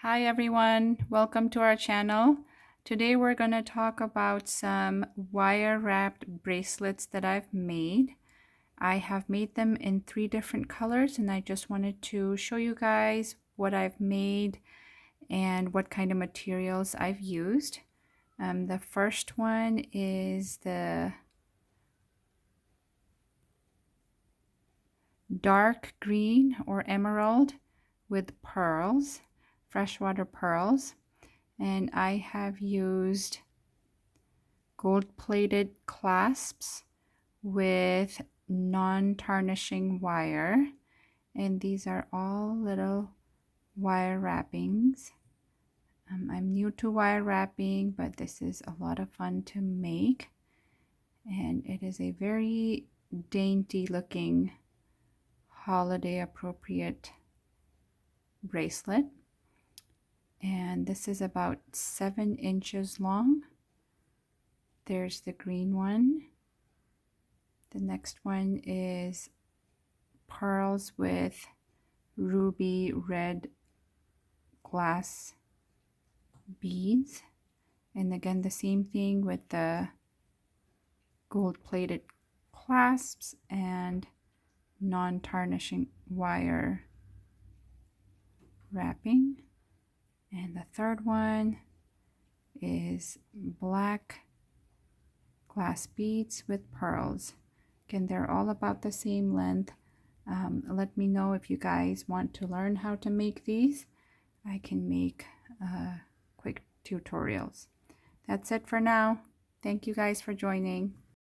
Hi everyone, welcome to our channel. Today we're going to talk about some wire wrapped bracelets that I've made. I have made them in 3 different colors and I just wanted to show you guys what I've made and what kind of materials I've used. The first one is the dark green or emerald with pearls, freshwater pearls. And I have used gold-plated clasps with non-tarnishing wire, and these are all little wire wrappings. I'm new to wire wrapping, but this is a lot of fun to make, and it is a very dainty looking holiday appropriate bracelet. And this is about 7 inches long. There's the green one. The next one is pearls with ruby red glass beads. And again, the same thing with the gold-plated clasps and non-tarnishing wire wrapping. And the third one is black glass beads with pearls. Again, they're all about the same length. Let me know if you guys want to learn how to make these. I can make quick tutorials. That's it for now. Thank you guys for joining.